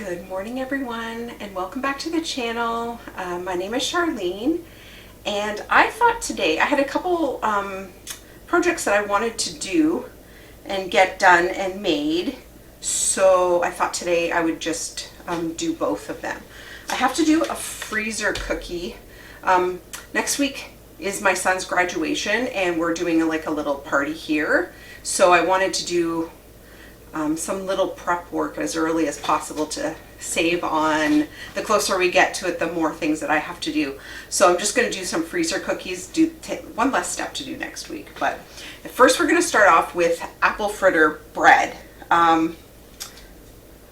Good morning everyone and welcome back to the channel. My name is Charlene and I thought today I had a couple projects that I wanted to do and get done and made, so I thought today I would just do both of them. I have to do a freezer cookie. Next week is my son's graduation and we're doing like a little party here, so I wanted to do some little prep work as early as possible to save on. The closer we get to it, the more things that I have to do. So I'm just going to do some freezer cookies, one less step to do next week. But first we're going to start off with apple fritter bread. I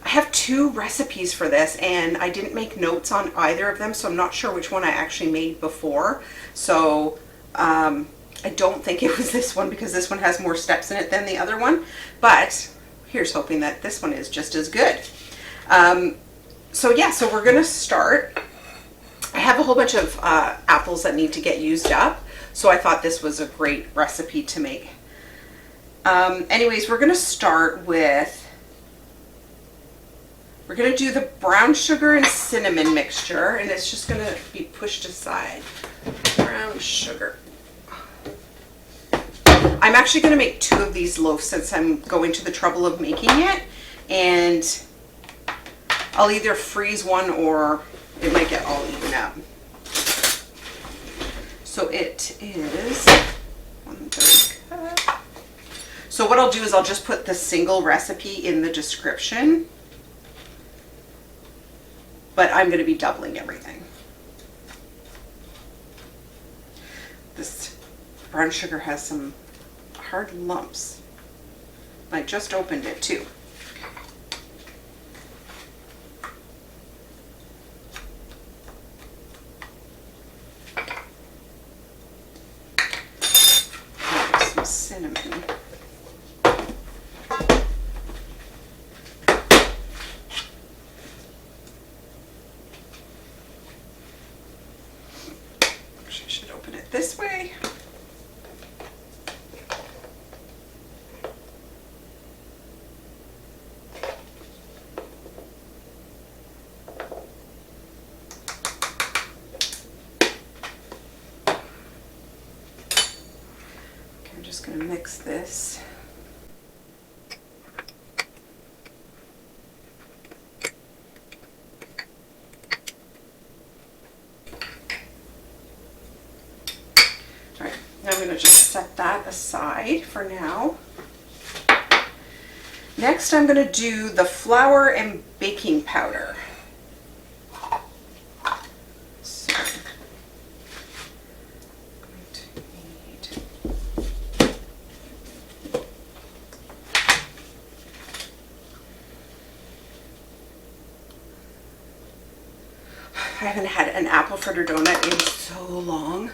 have two recipes for this and I didn't make notes on either of them, so I'm not sure which one I actually made before. So I don't think it was this one because this one has more steps in it than the other one, but here's hoping that this one is just as good. So we're gonna start. I have a whole bunch of apples that need to get used up, so I thought this was a great recipe to make. Anyways, we're gonna start with, we're gonna do the brown sugar and cinnamon mixture, and it's just gonna be pushed aside. Brown sugar. I'm actually going to make two of these loaves since I'm going to the trouble of making it, and I'll either freeze one or it might get all even up. So it is 1/3 cup. So what I'll do is I'll just put the single recipe in the description, but I'm going to be doubling everything. This brown sugar has some hard lumps. I just opened it too. Some cinnamon. I should open it this way. I'm just going to mix this. All right, now I'm going to just set that aside for now. Next, I'm going to do the flour and baking powder. I haven't had an apple fritter donut in so long,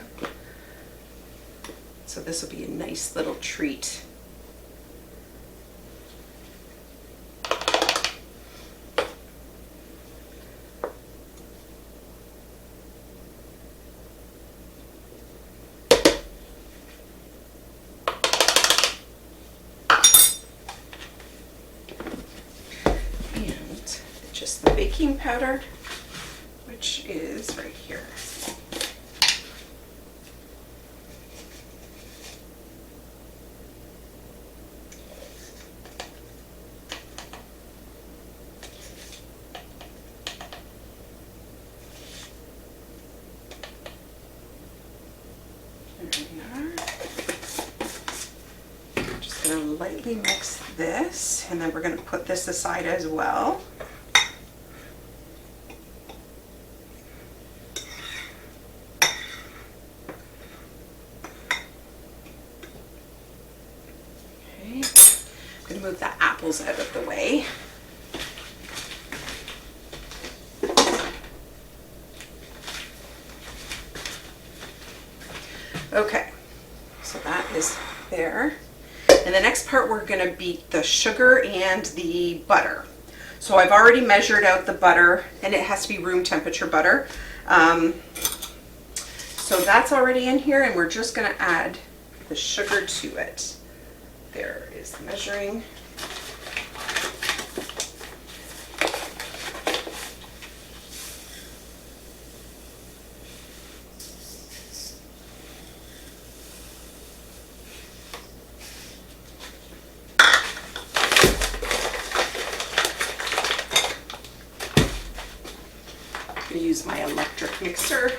so this will be a nice little treat. And just the baking powder, which is right here. There we are. I'm just going to lightly mix this, and then we're going to put this aside as well. I'm going to move the apples out of the way. Okay, so that is there. And the next part, we're going to beat the sugar and the butter. So I've already measured out the butter, and it has to be room temperature butter. So that's already in here, and we're just going to add the sugar to it. There is the measuring. use my electric mixer.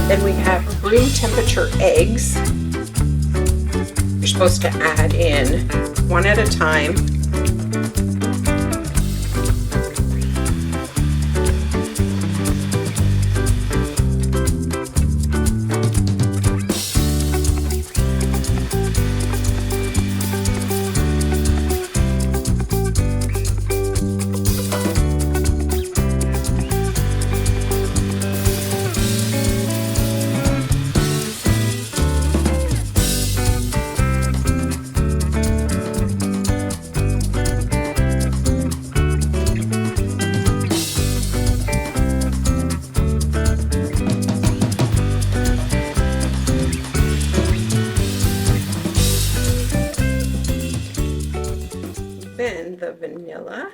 Then we have room temperature eggs. You're supposed to add in one at a time. Then the vanilla.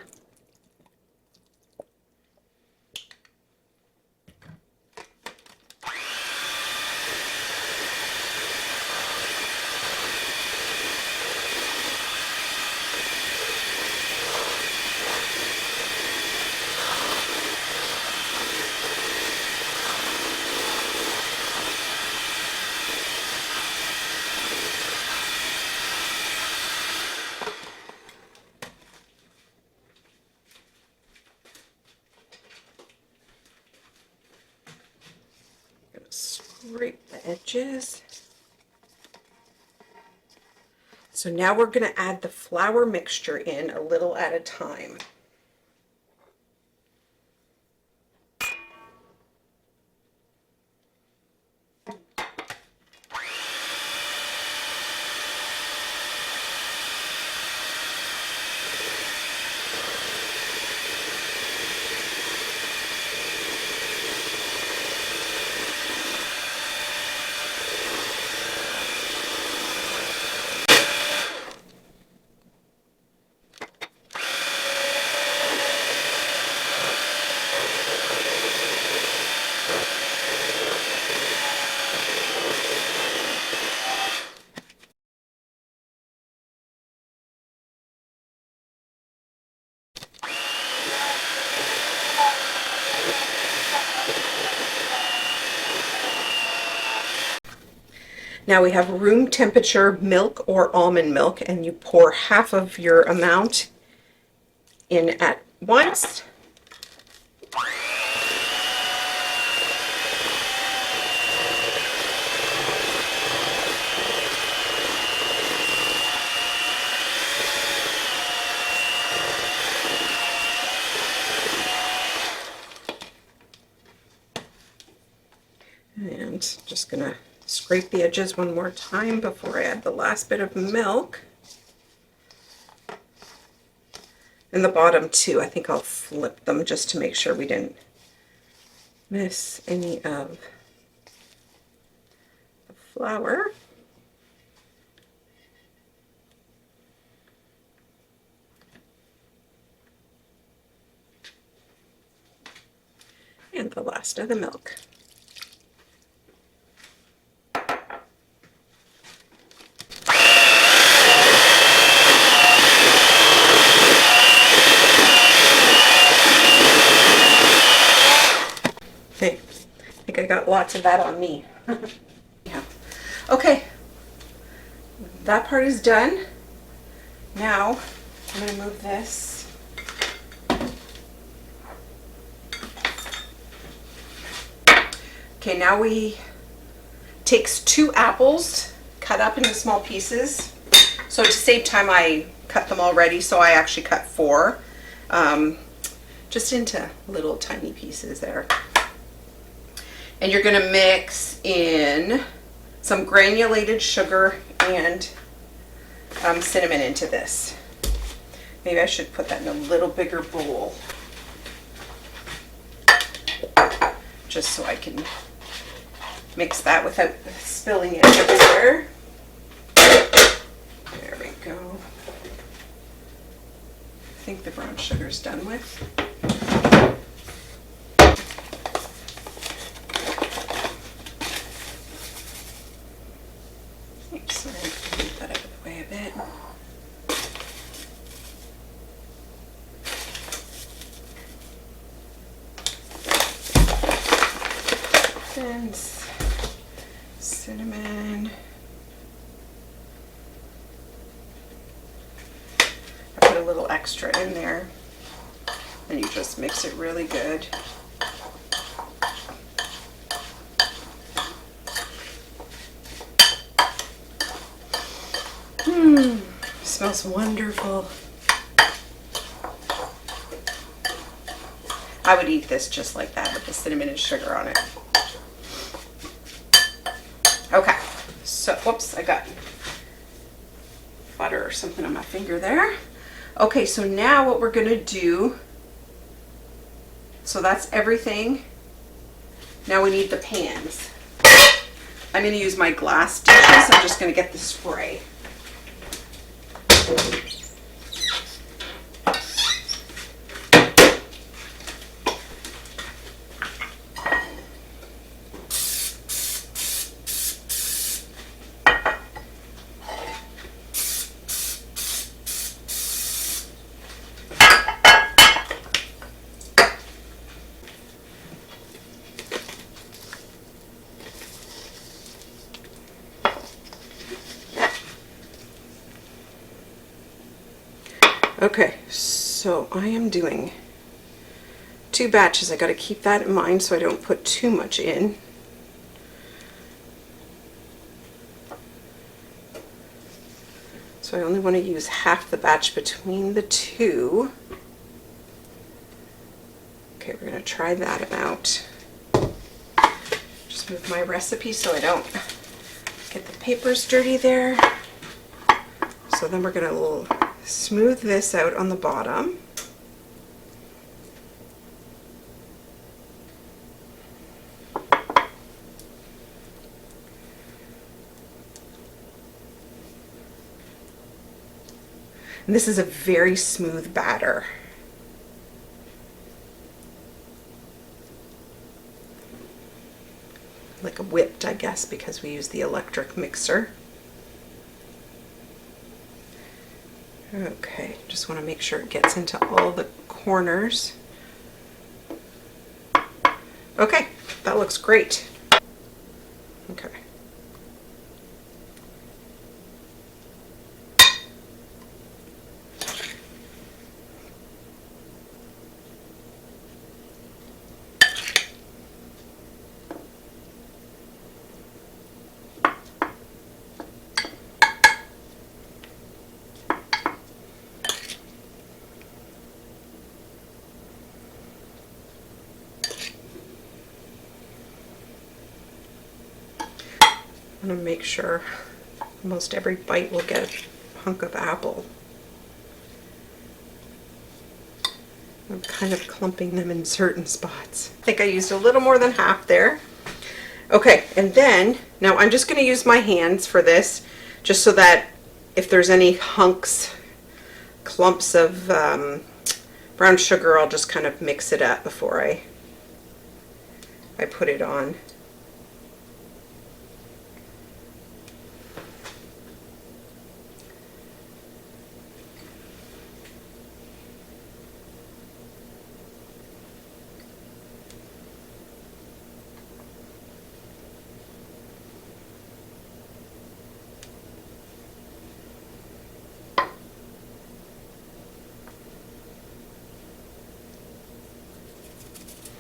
Scrape the edges. So now we're going to add the flour mixture in a little at a time. Now we have room temperature milk or almond milk, and you pour half of your amount in at once. And just gonna scrape the edges one more time before I add the last bit of milk. And the bottom too, I think I'll flip them just to make sure we didn't miss any of the flour. And the last of the milk. Okay, I think I got lots of that on me. Yeah. Okay, that part is done. Now I'm going to move this. Okay, now takes 2 apples cut up into small pieces. So to save time, I cut them already, so I actually cut 4, just into little tiny pieces there. And you're going to mix in some granulated sugar and cinnamon into this. Maybe I should put that in a little bigger bowl, just so I can mix that without spilling it everywhere. There we go. I think the brown sugar's done with. Oops, sorry, move that out of the way a bit. And cinnamon. I put a little extra in there, and you just mix it really good. Smells wonderful. I would eat this just like that with the cinnamon and sugar on it. Okay, so, whoops, I got butter or something on my finger there. Okay, so now what we're gonna do, so that's everything. Now we need the pans. I'm gonna use my glass dishes. I'm just gonna get the spray. Okay, so I am doing 2 batches. I got to keep that in mind so I don't put too much in. So I only want to use half the batch between the 2. Okay, we're going to try that out. Just move my recipe so I don't get the papers dirty there. So then we're going to smooth this out on the bottom. And this is a very smooth batter. Like a whipped, I guess, because we use the electric mixer. Okay, just want to make sure it gets into all the corners. Okay, that looks great. Okay. I'm going to make sure almost every bite will get a hunk of apple. I'm kind of clumping them in certain spots. I think I used a little more than half there. Okay, and then, now I'm just going to use my hands for this, just so that if there's any hunks, clumps of brown sugar, I'll just kind of mix it up before I put it on.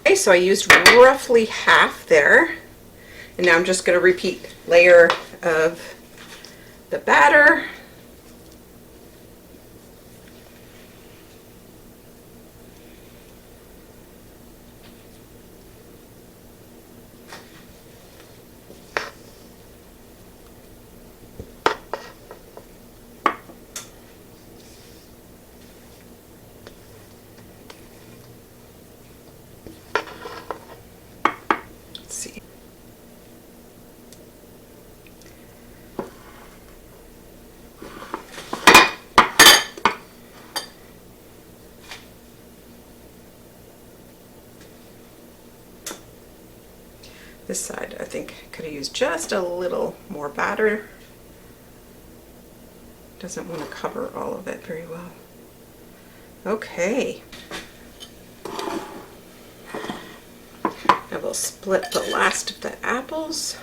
Okay, so I used roughly half there, and now I'm just going to repeat layer of the batter. This side I think could have used just a little more batter. Doesn't want to cover all of it very well. Okay. Now we'll split the last of the apples.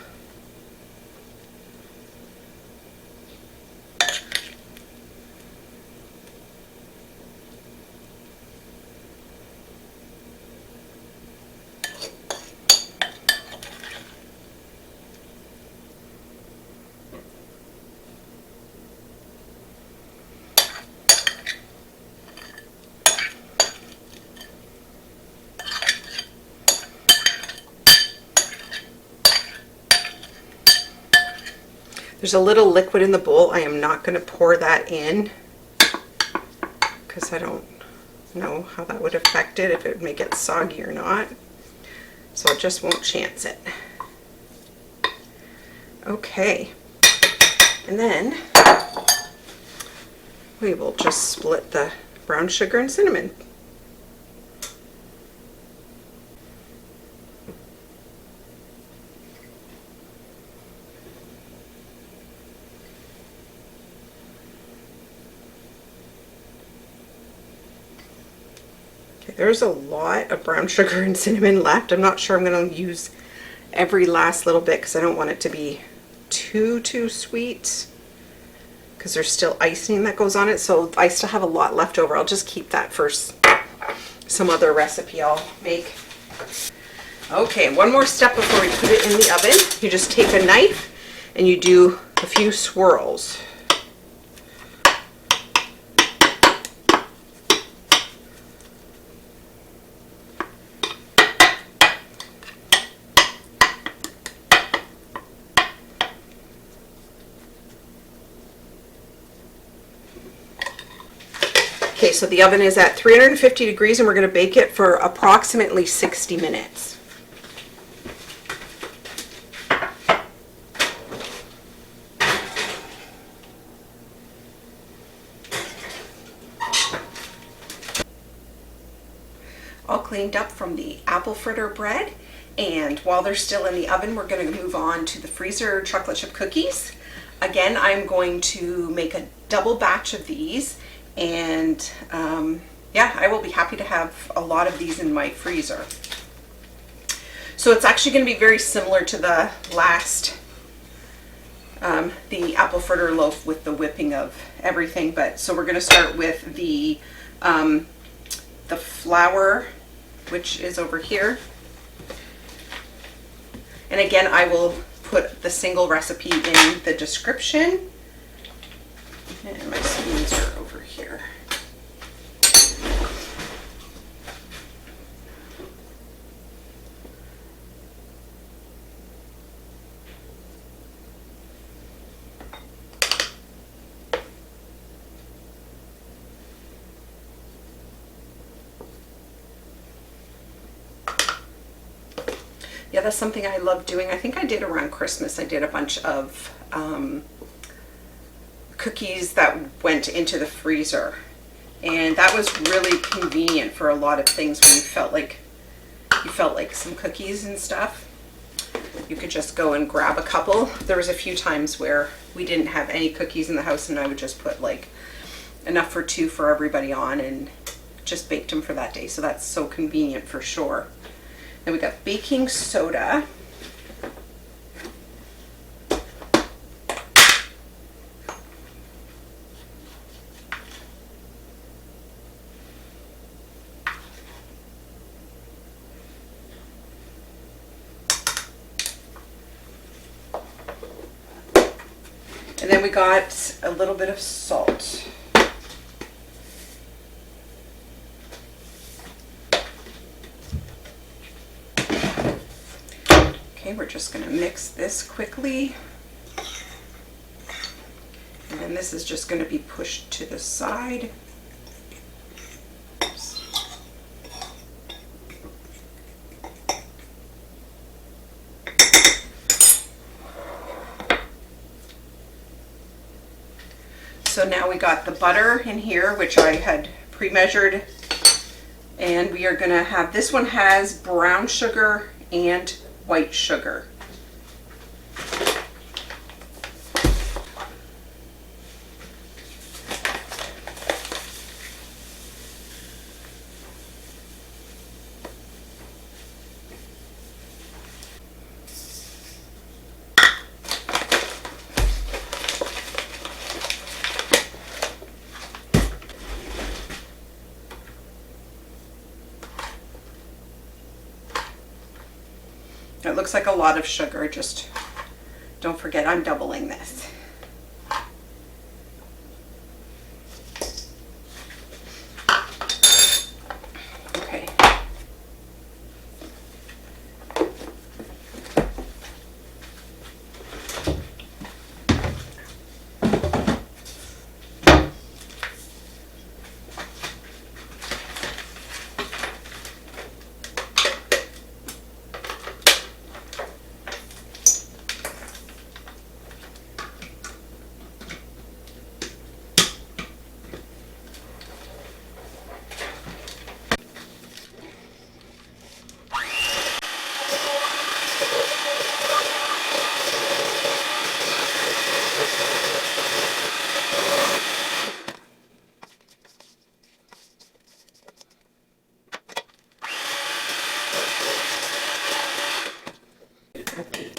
There's a little liquid in the bowl. I am not going to pour that in because I don't know how that would affect it, if it would make it soggy or not. So I just won't chance it. Okay. And then we will just split the brown sugar and cinnamon. There's a lot of brown sugar and cinnamon left. I'm not sure I'm going to use every last little bit because I don't want it to be too sweet, because there's still icing that goes on it. So I still have a lot left over. I'll just keep that for some other recipe I'll make. Okay, one more step before we put it in the oven. You just take a knife and you do a few swirls. Okay, so the oven is at 350 degrees and we're going to bake it for approximately 60 minutes. All cleaned up from the apple fritter bread, and while they're still in the oven, we're going to move on to the freezer chocolate chip cookies. Again, I'm going to make a double batch of these. And yeah, I will be happy to have a lot of these in my freezer. So it's actually going to be very similar to the last, the apple fritter loaf with the whipping of everything. But so we're going to start with the flour, which is over here. And again, I will put the single recipe in the description. And my spoons are over here. Yeah, that's something I love doing. I think I did around Christmas. I did a bunch of cookies that went into the freezer, and that was really convenient for a lot of things when you felt like some cookies and stuff. You could just go and grab a couple. There was a few times where we didn't have any cookies in the house and I would just put like enough for 2 for everybody on and just baked them for that day. So that's so convenient for sure. Then we got baking soda. And then we got a little bit of salt. Okay, we're just going to mix this quickly. And then this is just going to be pushed to the side. Oops. So now we got the butter in here, which I had pre-measured. And we are going to have, this one has brown sugar and white sugar. It looks like a lot of sugar, just don't forget I'm doubling this. Okay.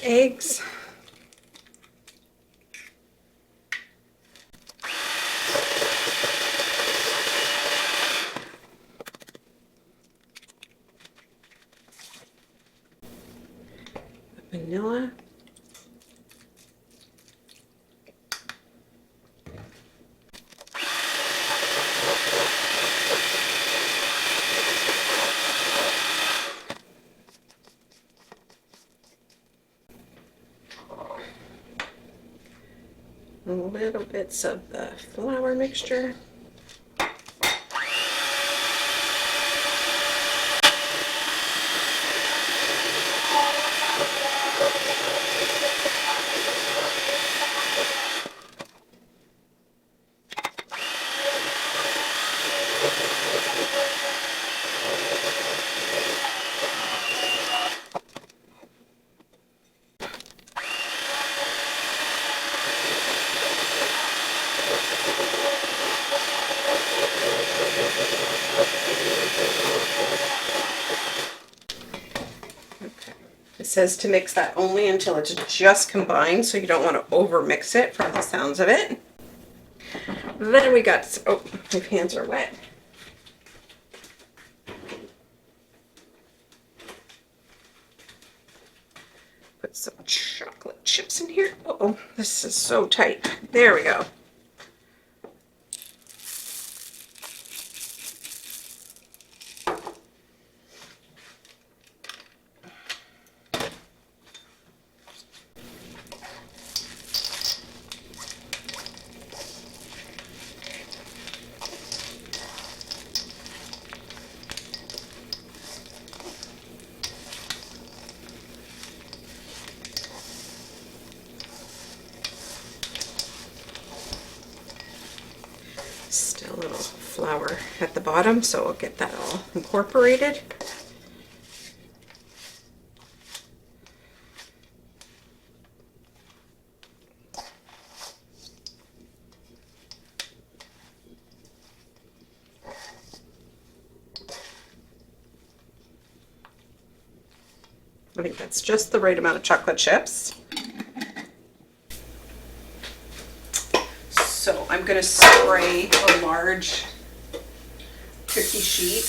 Eggs. Vanilla. Little bits of the flour mixture. It says to mix that only until it's just combined, so you don't want to over mix it from the sounds of it. Then we got, oh, my hands are wet. Put some chocolate chips in here. Uh-oh, this is so tight. There we go. Still a little flour at the bottom, so we'll get that all incorporated. I think that's just the right amount of chocolate chips. So I'm going to spray a large cookie sheet.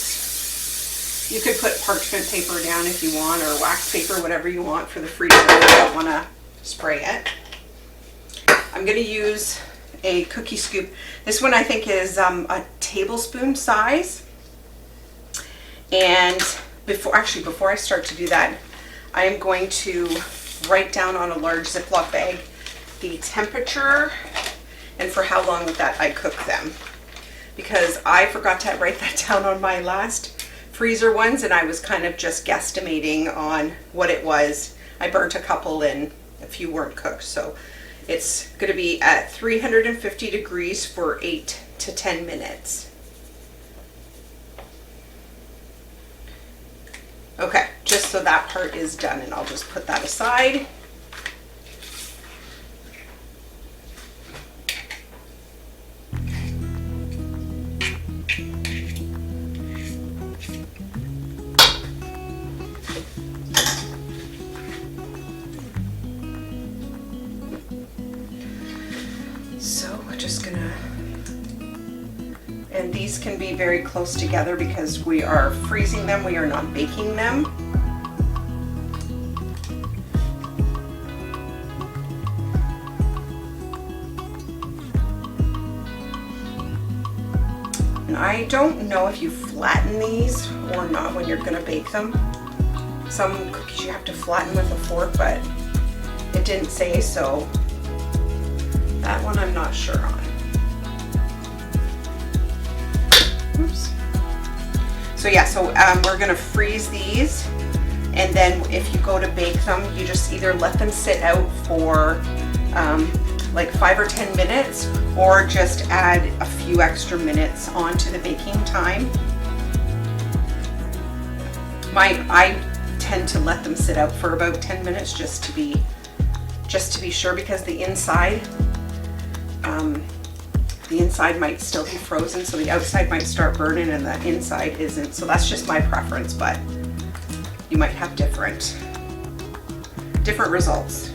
You could put parchment paper down if you want, or wax paper, whatever you want for the freezer if you don't want to spray it. I'm going to use a cookie scoop. This one I think is a tablespoon size. And before I start to do that, I am going to write down on a large Ziploc bag the temperature and for how long that I cook them, because I forgot to write that down on my last freezer ones, and I was kind of just guesstimating on what it was. I burnt a couple and a few weren't cooked, so it's going to be at 350 degrees for 8 to 10 minutes. Okay, just so that part is done, and I'll just put that aside. So we're just gonna, and these can be very close together because we are freezing them, we are not baking them. And I don't know if you flatten these or not when you're gonna bake them. Some cookies you have to flatten with a fork, but it didn't say, so that one I'm not sure on. Oops. So yeah, so we're gonna freeze these, and then if you go to bake them, you just either let them sit out for like 5 or 10 minutes, or just add a few extra minutes onto the baking time. I tend to let them sit out for about 10 minutes just to be sure, because the inside might still be frozen, so the outside might start burning and the inside isn't. So that's just my preference, but you might have different results.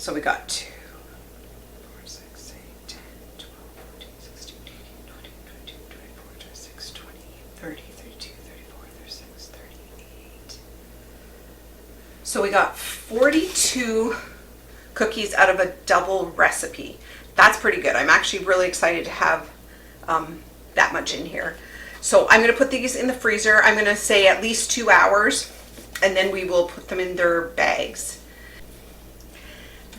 So we got 2, 4, 6, 8, 10, 12, 14, 16, 18, 20, 22, 24, 26, 28, 30, 32, 34, 36, 38. So we got 42 cookies out of a double recipe. That's pretty good. I'm actually really excited to have that much in here. So I'm going to put these in the freezer. I'm going to say at least 2 hours, and then we will put them in their bags.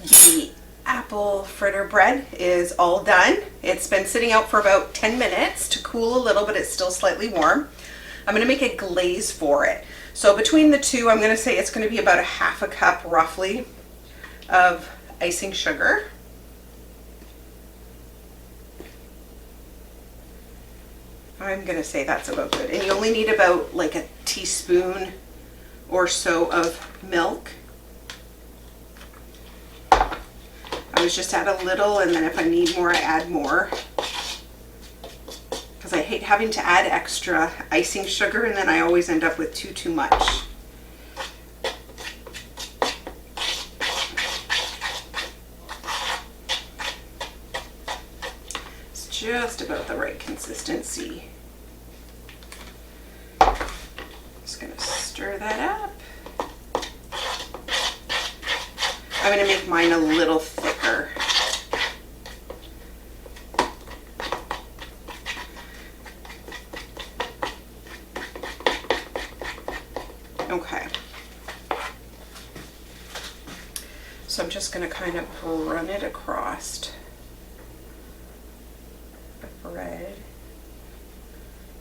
The apple fritter bread is all done. It's been sitting out for about 10 minutes to cool a little, but it's still slightly warm. I'm going to make a glaze for it. So between the two, I'm going to say it's going to be about a half a cup roughly of icing sugar. I'm going to say that's about good. And you only need about like a teaspoon or so of milk. I was just add a little, and then if I need more, I add more. Because I hate having to add extra icing sugar, and then I always end up with too much. It's just about the right consistency. Just gonna stir that up. I'm going to make mine a little thicker. Okay. So I'm just going to kind of run it across the bread.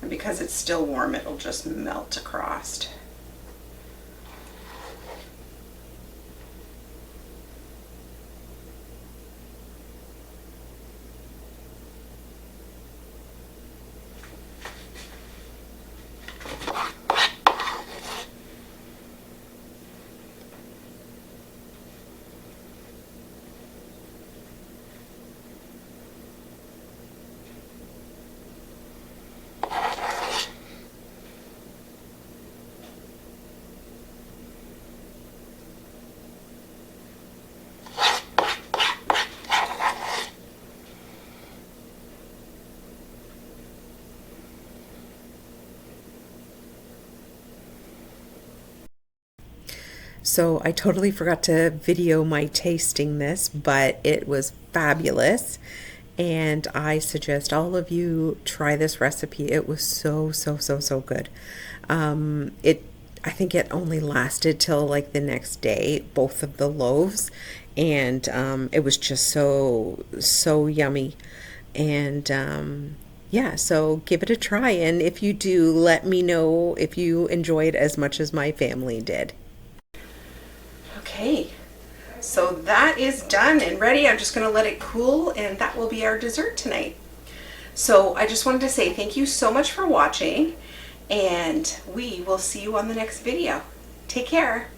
And because it's still warm, it'll just melt across. So I totally forgot to video my tasting this, but it was fabulous. And I suggest all of you try this recipe. It was so, so, so, so good. It, I think it only lasted till like the next day, both of the loaves. And it was just so, so yummy. And yeah, so give it a try. And if you do, let me know if you enjoyed as much as my family did. Okay, so that is done and ready. I'm just gonna let it cool and that will be our dessert tonight. So I just wanted to say thank you so much for watching and we will see you on the next video. Take care.